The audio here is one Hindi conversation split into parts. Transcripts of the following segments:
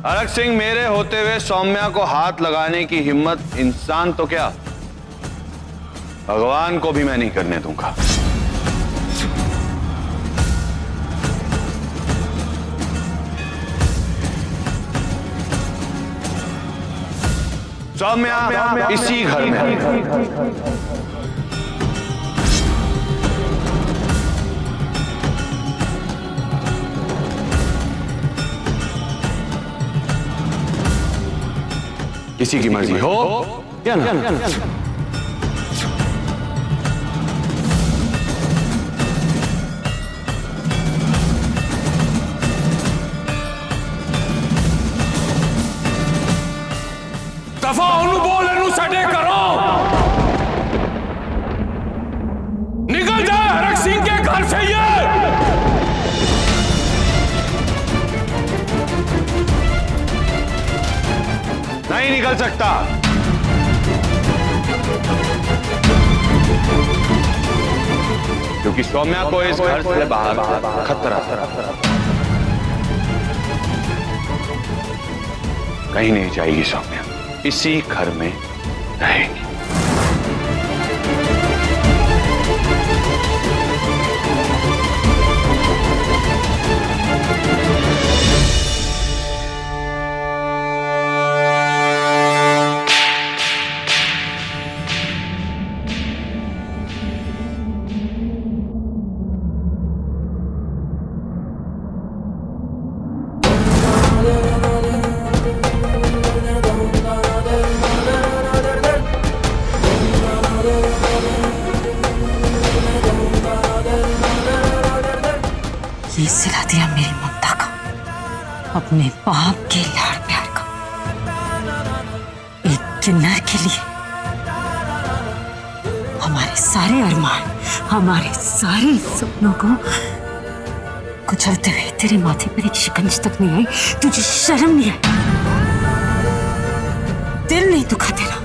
अरग सिंह, मेरे होते हुए सौम्या को हाथ लगाने की हिम्मत इंसान तो क्या, भगवान को भी मैं नहीं करने दूंगा। सौम्या इसी घर में किसी की मर्जी हो या ना। दफा उन्हें बोल इन्हें सटे करो। निकल जाए अरग सिंह के घर से ये। नहीं निकल सकता। क्योंकि सौम्या को इस घर से बाहर खतरा कहीं नहीं जाएगी। सौम्या इसी घर में रहेगी। ये सिला दिया मेरी ममता का, अपने बाप के लाड़ प्यार का। एक किन्नर के लिए हमारे सारे अरमान, हमारे सारे सपनों को कुचलते हुए तेरे माथे पर एक शिकंज तक नहीं आई। तुझे शर्म नहीं आई? दिल नहीं दुखा तेरा?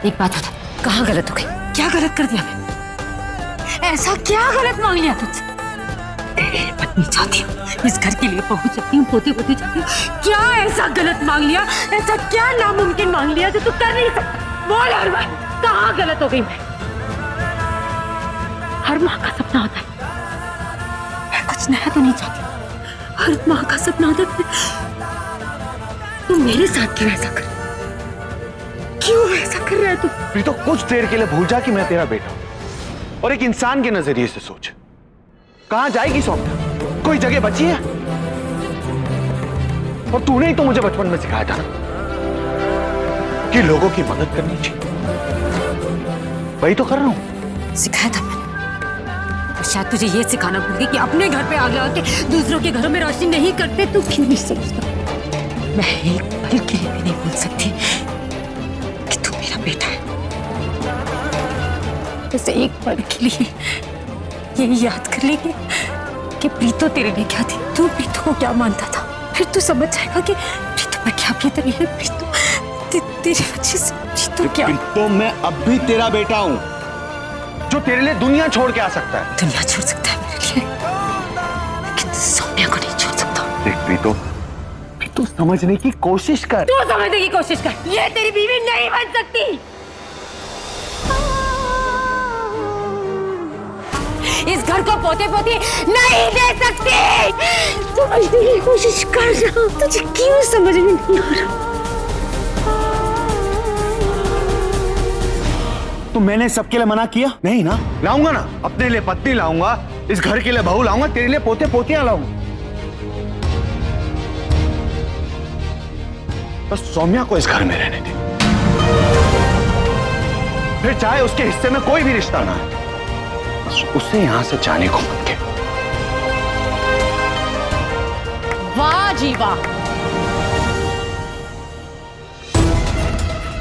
एक बात बता, कहाँ गलत हो गई? क्या गलत कर दिया मैंने? ऐसा क्या गलत मांग लिया तुझसे? तेरी पत्नी चाहती हूँ, इस घर के लिए बहू चाहती हूँ, पोते पोते चाहती हूँ। क्या ऐसा गलत मांग लिया? ऐसा क्या नामुमकिन मांग लिया जो तू कर नहीं सकता? बोल अरमान, कहाँ गलत हो गई मैं? हर माँ का सपना होता है, मैं कुछ नया तो नहीं चाहती। हर माँ का सपना होता है तू मेरे साथ क्यों ऐसा कर? क्यों ऐसा कर रहा है तू? भी तो कुछ देर के लिए भूल जा कि मैं तेरा बेटा हूं और एक इंसान के नजरिए से सोच। कहां जाएगी सौम्या? कोई जगह बची है? और तूने ही तो मुझे बचपन में सिखाया था ना कि लोगों की मदद करनी चाहिए। वही तो कर रहा हूं। सिखाया था मैंने, और शायद तुझे ये सिखाना भूल गई कि अपने घर पे आग लगा के दूसरों के घरों में रोशनी नहीं करते। तू क्यों नहीं समझता? मैं एक पल के लिए भी नहीं भूल सकती कि तू मेरा बेटा है। बस एक पल के लिए ये याद कर लेंगे कि प्रीतो तेरे लिए क्या थी, तू प्रीतो को क्या मानता था। फिर तू समझ जाएगा कि प्रीतो पर क्या बीत रही है। प्रीतो तेरी वजह से प्रीतो क्या। तो मैं अब भी तेरा बेटा हूं जो तेरे लिए दुनिया छोड़ के आ सकता है। दुनिया छोड़ सकता है मेरे लिए, लेकिन सौम्या को नहीं छोड़ सकता। देख प्रीतो, तू समझने की कोशिश कर। तू समझने की कोशिश कर। ये तेरी बीवी नहीं बन सकती। इस घर को पोते पोते नहीं दे सकती। समझने की कोशिश कर रहा हूं, तुझे क्यों समझ में नहीं आ रहा? तो मैंने सबके लिए मना किया नहीं ना? लाऊंगा ना, अपने लिए पत्नी लाऊंगा, इस घर के लिए बहू लाऊंगा, तेरे लिए पोते पोतियां लाऊंगा। बस सौम्या को इस घर में रहने दे, फिर चाहे उसके हिस्से में कोई भी रिश्ता ना है, बस उसे यहां से जाने को मत के। वाह जी वाह,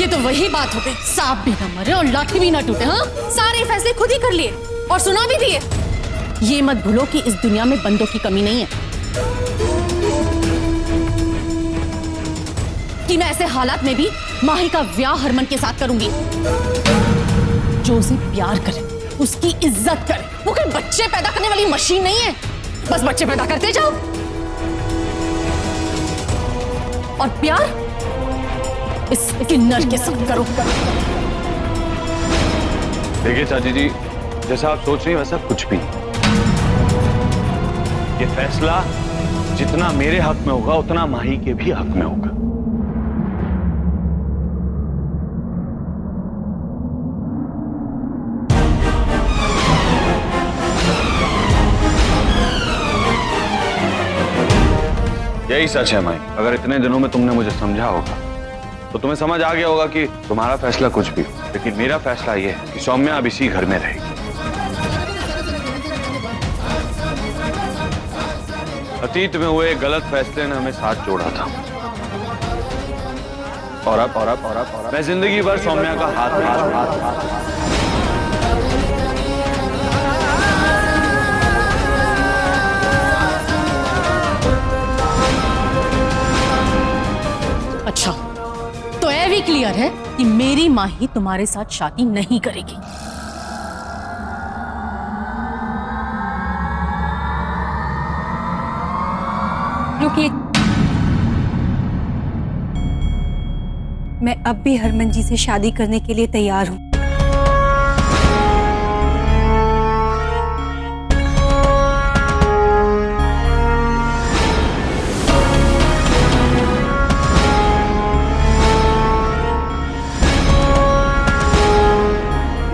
ये तो वही बात हो गई, सांप भी ना मरे और लाठी भी ना टूटे। हाँ, सारे फैसले खुद ही कर लिए और सुना भी दिए। ये मत भूलो कि इस दुनिया में बंदों की कमी नहीं है, कि मैं ऐसे हालात में भी माही का ब्याह हरमन के साथ करूंगी। जो उसे प्यार करे, उसकी इज्जत करे। वो कोई बच्चे पैदा करने वाली मशीन नहीं है, बस बच्चे पैदा करते जाओ। और प्यार इस किन्नर के साथ करो। देखिए चाची जी, जैसा आप सोच रही हैं वैसा कुछ भी नहीं। ये फैसला जितना मेरे हक में होगा उतना माही के भी हक में होगा। यही सच है माही। अगर इतने दिनों में तुमने मुझे समझा होगा तो तुम्हें समझ आ गया होगा कि तुम्हारा फैसला कुछ भी हो, लेकिन मेरा फैसला यह है कि सौम्या अब इसी घर में रहेगी। अतीत में हुए गलत फैसले ने हमें साथ जोड़ा था और अब मैं जिंदगी भर सौम्या का हाथ अच्छा, तो यह भी क्लियर है कि मेरी माही तुम्हारे साथ शादी नहीं करेगी। रुकिए, मैं अब भी हरमन जी से शादी करने के लिए तैयार हूं।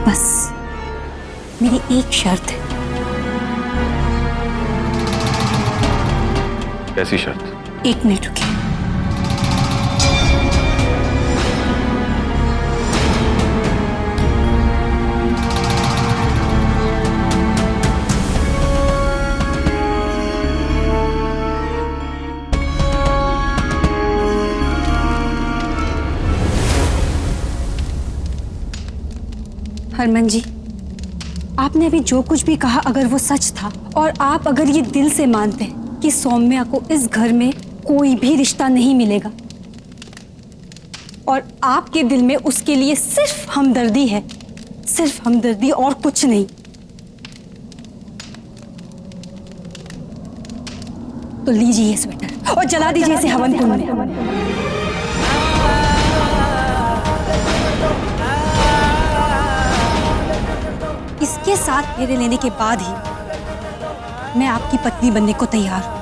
बस मेरी एक शर्त है। कैसी शर्त? एक मिनट रुकिए। हरमन जी, आपने अभी जो कुछ भी कहा अगर वो सच था और आप अगर ये दिल से मानते हैं कि सौम्या को इस घर में कोई भी रिश्ता नहीं मिलेगा और आपके दिल में उसके लिए सिर्फ हमदर्दी है, सिर्फ हमदर्दी और कुछ नहीं, तो लीजिए ये स्वेटर और जला दीजिए इसे हवन कुंड में। इसके साथ फेरे लेने के बाद ही मैं आपकी पत्नी बनने को तैयार हूं।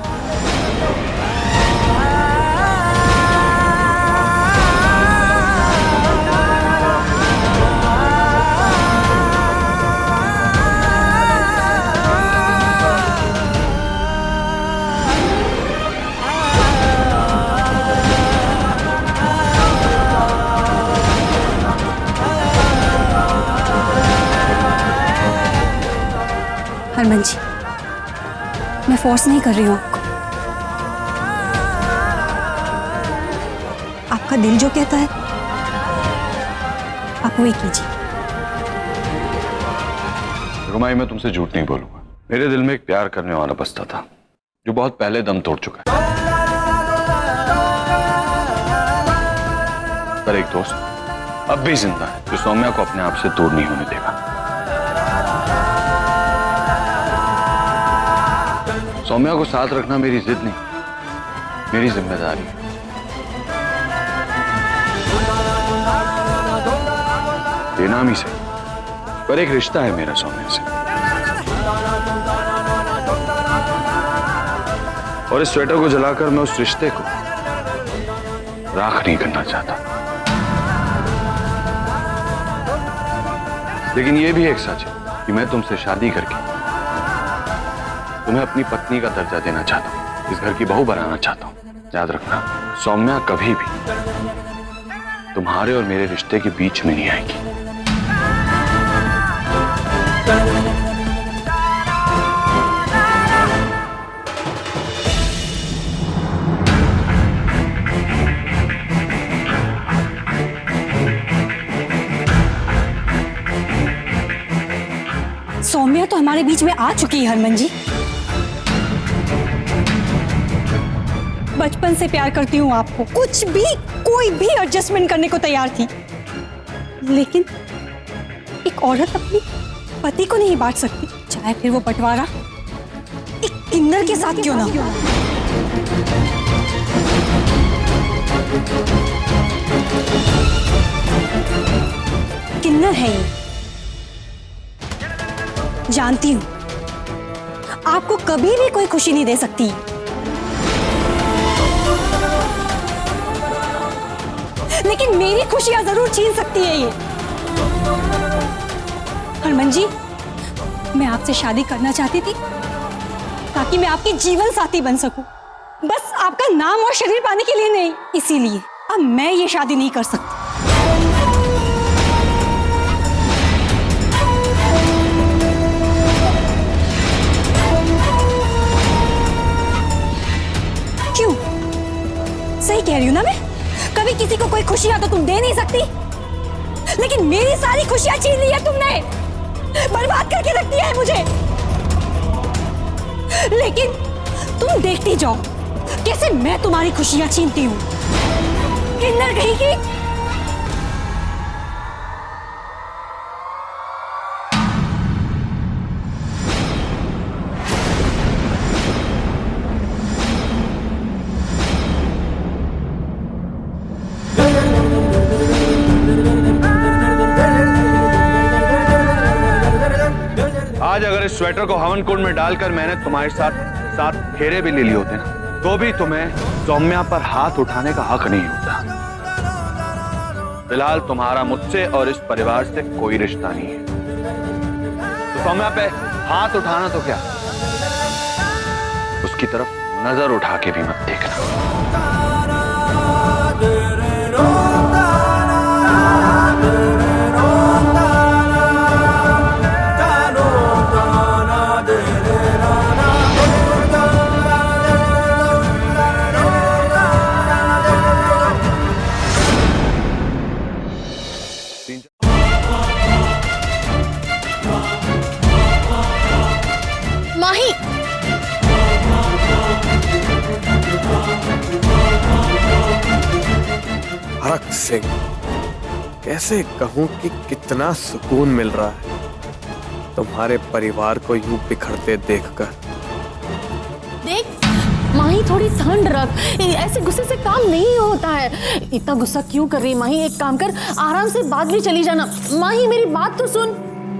हरमन जी, मैं फोर्स नहीं कर रही हूं आपको। आपका दिल जो कहता है आप वही कीजिए। रुमाई, मैं तुमसे झूठ नहीं बोलूंगा। मेरे दिल में एक प्यार करने वाला बसता था जो बहुत पहले दम तोड़ चुका है, पर एक दोस्त अब भी जिंदा है जो सौम्या को अपने आप से दूर नहीं होने देगा। सौम्या को साथ रखना मेरी जिद नहीं, मेरी जिम्मेदारी है। बेनामी से, पर एक रिश्ता है मेरा सौम्या से, और इस स्वेटर को जलाकर मैं उस रिश्ते को राख नहीं करना चाहता। लेकिन यह भी एक सच है कि मैं तुमसे शादी करके तुम्हें अपनी पत्नी का दर्जा देना चाहता हूं, इस घर की बहू बनाना चाहता हूं। याद रखना, सौम्या कभी भी तुम्हारे और मेरे रिश्ते के बीच में नहीं आएगी। सौम्या तो हमारे बीच में आ चुकी है हरमन जी। बचपन से प्यार करती हूँ आपको, कुछ भी कोई भी एडजस्टमेंट करने को तैयार थी, लेकिन एक औरत अपने पति को नहीं बांट सकती, चाहे फिर वो बंटवारा एक किन्नर के साथ क्यों ना हो। किन्नर है ये, जानती हूं आपको कभी भी कोई खुशी नहीं दे सकती, लेकिन मेरी खुशियां जरूर छीन सकती है ये। हरमन जी, मैं आपसे शादी करना चाहती थी ताकि मैं आपकी जीवन साथी बन सकूं, बस आपका नाम और शरीर पाने के लिए नहीं। इसीलिए अब मैं ये शादी नहीं कर सकती। क्यों? सही कह रही हूं ना मैं? कभी किसी को कोई खुशियां तो तुम दे नहीं सकती, लेकिन मेरी सारी खुशियां छीन ली है तुमने, बर्बाद करके रख दिया है मुझे। लेकिन तुम देखती जाओ कैसे मैं तुम्हारी खुशियां छीनती हूं। किन्नर कहीं की। आज अगर इस स्वेटर को हवन कुंड में डालकर मैंने तुम्हारे साथ 7 फेरे भी ले लिए होते ना, तो भी तुम्हें सौम्या पर हाथ उठाने का हक नहीं होता। फिलहाल तुम्हारा मुझसे और इस परिवार से कोई रिश्ता नहीं है, तो सौम्या पे हाथ उठाना तो क्या, उसकी तरफ नजर उठा के भी मत देखना। माही, हरक सिंह, कैसे कहूं कि कितना सुकून मिल रहा है तुम्हारे परिवार को यूं बिखरते देखकर। देख माही, थोड़ी ठंड रख, ऐसे गुस्से से काम नहीं होता है। इतना गुस्सा क्यों कर रही है माही? एक काम कर, आराम से बाद में चली जाना। माही मेरी बात तो सुन,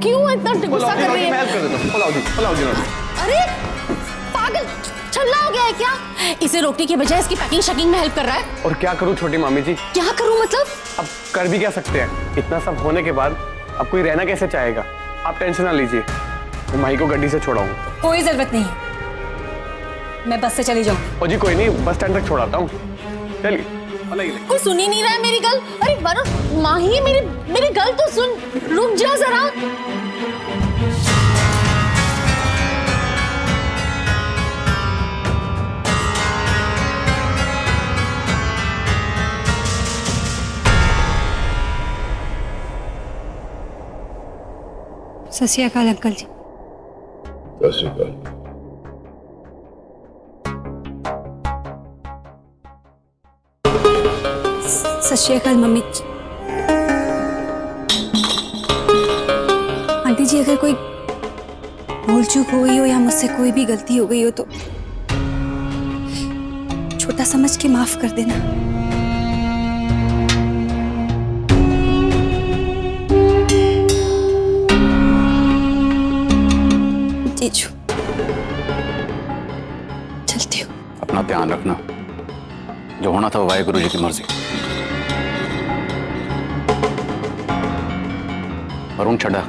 क्यों इतना गुस्सा कर रही है? अरे पागल, छल्ला हो गया है क्या? इसे रोकने के बजाय इसकी पैकिंग शकिंग में हेल्प कर रहा है। और क्या करूं छोटी मामी जी? क्या करूं मतलब? अब कर भी क्या सकते हैं? इतना सब होने के बाद अब कोई रहना कैसे चाहेगा? आप टेंशन ना लीजिए, मैं माही को गड्डी से छोड़ाऊंगा। कोई जरूरत नहीं है, मैं बस से चली जाऊं। ओ जी कोई नहीं, बस स्टैंड तक छोड़ाता हूँ, चलिए। कोई सुन ही नहीं रहा है मेरी गल। अरे वरुण, माही मेरी गल तो सुन, रुक जा जरा। सत श्री अकाल अंकल जी। सत श्री अकाल मम्मी जी। आंटी जी, अगर कोई भूल चूक हो गई हो या मुझसे कोई भी गलती हो गई हो तो छोटा समझ के माफ कर देना। जीजू, चलती हूँ। अपना ध्यान रखना, जो होना था वो वाहेगुरु जी की मर्जी। वरुण छड़ा।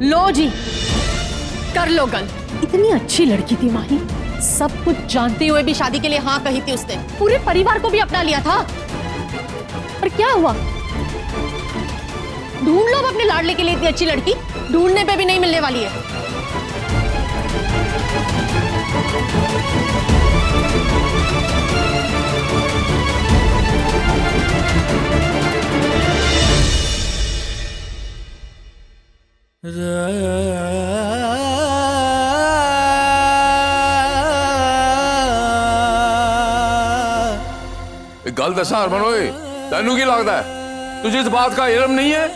लो जी, कर लो गल। इतनी अच्छी लड़की थी माही, सब कुछ जानते हुए भी शादी के लिए हाँ कही थी उसने। पूरे परिवार को भी अपना लिया था। पर क्या हुआ? ढूंढ लो अपने लाडले के लिए इतनी अच्छी लड़की, ढूंढने पे भी नहीं मिलने वाली है। रा गल दसा हरमन ओए, तेनू की लगता है तुझे इस बात का इल्म नहीं है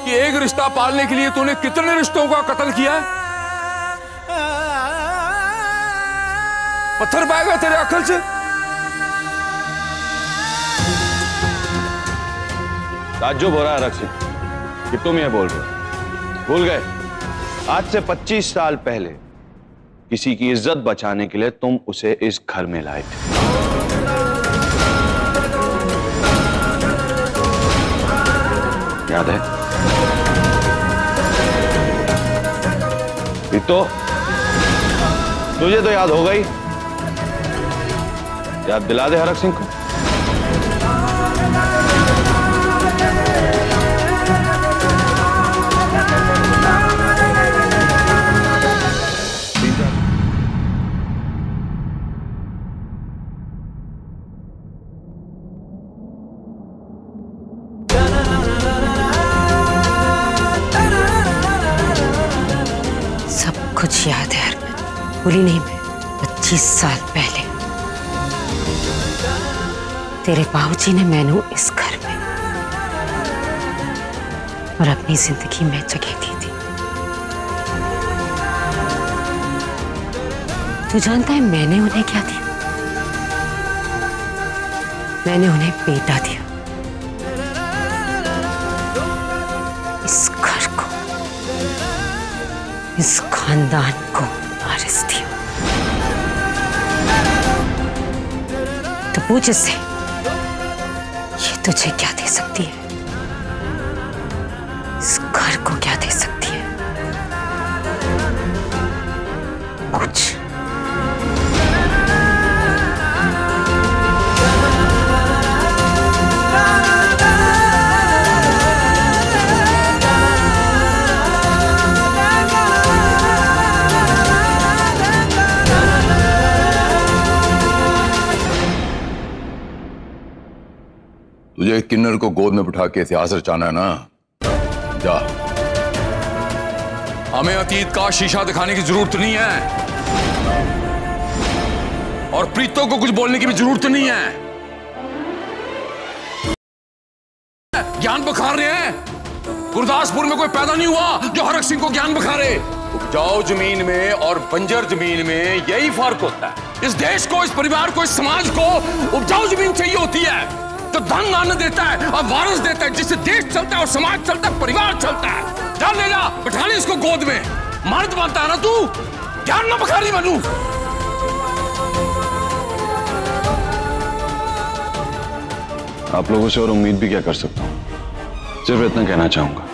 कि एक रिश्ता पालने के लिए तूने कितने रिश्तों का कत्ल किया है? पत्थर पाएगा तेरे अक्ल से। ताज्जुब हो रहा है हरक सिंह कि तुम ये बोल रहे हो। भूल गए आज से 25 साल पहले किसी की इज्जत बचाने के लिए तुम उसे इस घर में लाए थे। याद है? तो तुझे तो याद हो गई। याद दिला दे हरक सिंह को। कुछ याद है हरमन, भूली नहीं मैं। 25 साल पहले तेरे बाबूजी ने मैनू इस घर में और अपनी जिंदगी में जगह दी थी। तू जानता है मैंने उन्हें क्या दिया? मैंने उन्हें बेटा दिया। इस घर को, इस खानदान को वारिस दिया। तो पूछ इससे, ये तुझे क्या दे सकती है? इस घर को क्या दे सकती है? पूछ। तुझे किन्नर को गोद में बिठा के इतिहास रचाना है ना? जा। हमें अतीत का शीशा दिखाने की जरूरत नहीं है और प्रीतों को कुछ बोलने की भी जरूरत नहीं है। ज्ञान बखार रहे हैं। गुरदासपुर में कोई पैदा नहीं हुआ जो हरक सिंह को ज्ञान बखारे। उपजाऊ जमीन में और बंजर जमीन में यही फर्क होता है। इस देश को, इस परिवार को, इस समाज को उपजाऊ जमीन चाहिए होती है तो धन अन्न देता है और वारस देता है, जिससे देश चलता है और समाज चलता है, परिवार चलता है। जा ले जा, बैठा ले इसको गोद में। मर्द बनता है ना तू, ज्ञान न बखारी बनू। आप लोगों से और उम्मीद भी क्या कर सकता हूं? सिर्फ इतना कहना चाहूंगा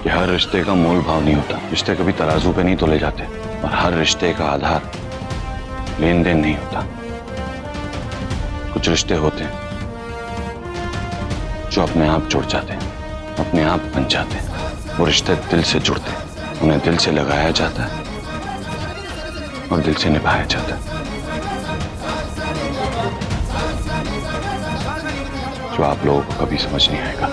कि हर रिश्ते का मोल भाव नहीं होता। रिश्ते कभी तराजू पे नहीं तोले जाते और हर रिश्ते का आधार लेन देन नहीं होता। कुछ रिश्ते होते हैं जो अपने आप जुड़ जाते हैं, अपने आप बन जाते हैं। वो रिश्ते दिल से जुड़ते हैं, उन्हें दिल से लगाया जाता है और दिल से निभाया जाता है। जो आप लोगों को कभी समझ नहीं आएगा।